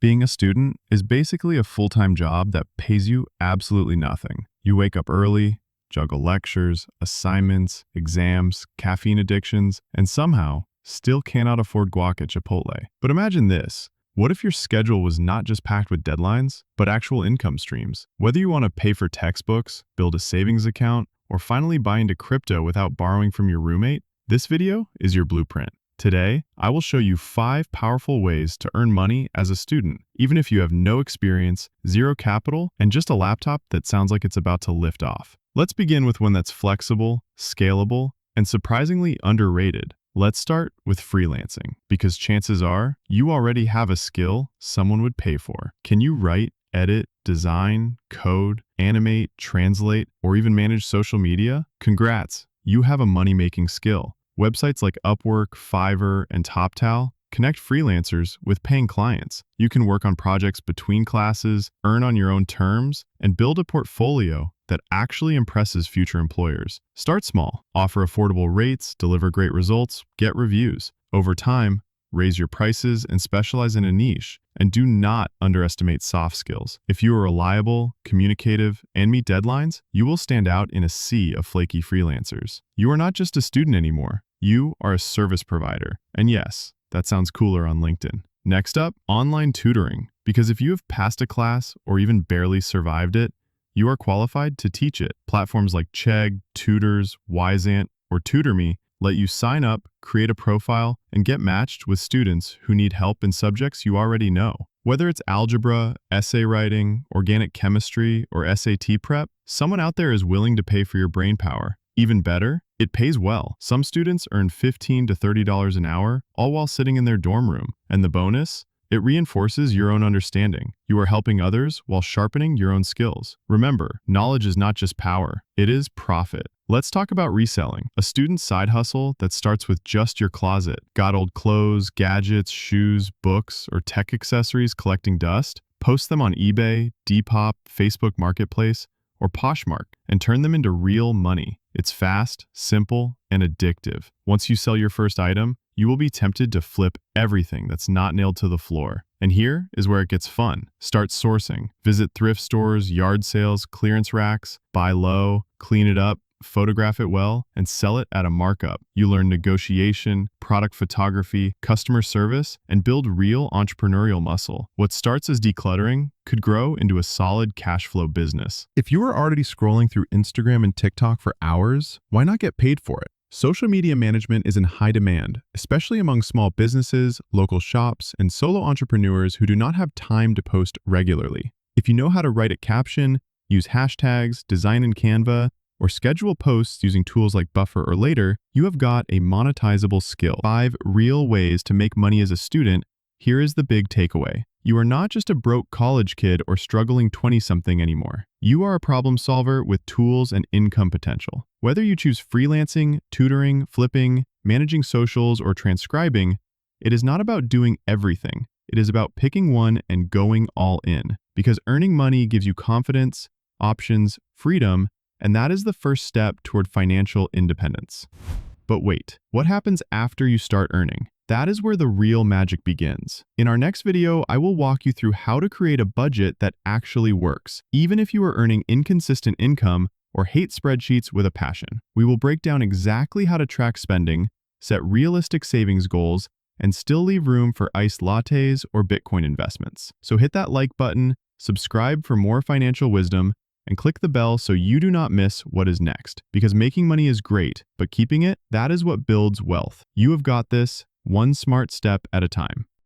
Being a student is basically a full-time job that pays you absolutely nothing. You wake up early, juggle lectures, assignments, exams, caffeine addictions, and somehow still cannot afford guac at Chipotle. But imagine this. What if your schedule was not just packed with deadlines, but actual income streams? Whether you want to pay for textbooks, build a savings account, or finally buy into crypto without borrowing from your roommate, this video is your blueprint. Today, I will show you 5 powerful ways to earn money as a student, even if you have no experience, zero capital, and just a laptop that sounds like it's about to lift off. Let's begin with one that's flexible, scalable, and surprisingly underrated. Let's start with freelancing, because chances are you already have a skill someone would pay for. Can you write, edit, design, code, animate, translate, or even manage social media? Congrats, you have a money-making skill. Websites like Upwork, Fiverr, and TopTal connect freelancers with paying clients. You can work on projects between classes, earn on your own terms, and build a portfolio that actually impresses future employers. Start small, offer affordable rates, deliver great results, get reviews. Over time, raise your prices and specialize in a niche. And do not underestimate soft skills. If you are reliable, communicative, and meet deadlines, you will stand out in a sea of flaky freelancers. You are not just a student anymore. You are a service provider. And yes, that sounds cooler on LinkedIn. Next up, online tutoring. Because if you have passed a class or even barely survived it, you are qualified to teach it. Platforms like Chegg, Tutors, Wyzant, or TutorMe let you sign up, create a profile, and get matched with students who need help in subjects you already know. Whether it's algebra, essay writing, organic chemistry, or SAT prep, someone out there is willing to pay for your brainpower. Even better, it pays well. Some students earn $15 to $30 an hour, all while sitting in their dorm room. And the bonus? It reinforces your own understanding. You are helping others while sharpening your own skills. Remember, knowledge is not just power, it is profit. Let's talk about reselling, a student side hustle that starts with just your closet. Got old clothes, gadgets, shoes, books, or tech accessories collecting dust? Post them on eBay, Depop, Facebook Marketplace, or Poshmark and turn them into real money. It's fast, simple, and addictive. Once you sell your first item, you will be tempted to flip everything that's not nailed to the floor. And here is where it gets fun. Start sourcing. Visit thrift stores, yard sales, clearance racks, buy low, clean it up, photograph it well, and sell it at a markup. You learn negotiation, product photography, customer service, and build real entrepreneurial muscle. What starts as decluttering could grow into a solid cash flow business. If you are already scrolling through Instagram and TikTok for hours, why not get paid for it? Social media management is in high demand, especially among small businesses, local shops, and solo entrepreneurs who do not have time to post regularly. If you know how to write a caption, use hashtags, design in Canva, or schedule posts using tools like Buffer or Later, you have got a monetizable skill. 5 real ways to make money as a student. Here is the big takeaway. You are not just a broke college kid or struggling 20-something anymore. You are a problem solver with tools and income potential. Whether you choose freelancing, tutoring, flipping, managing socials, or transcribing, it is not about doing everything. It is about picking one and going all in. Because earning money gives you confidence, options, freedom, and that is the first step toward financial independence. But wait, what happens after you start earning? That is where the real magic begins. In our next video, I will walk you through how to create a budget that actually works, even if you are earning inconsistent income or hate spreadsheets with a passion. We will break down exactly how to track spending, set realistic savings goals, and still leave room for iced lattes or Bitcoin investments. So hit that like button, subscribe for more financial wisdom, and click the bell so you do not miss what is next. Because making money is great, but keeping it, that is what builds wealth. You have got this, one smart step at a time.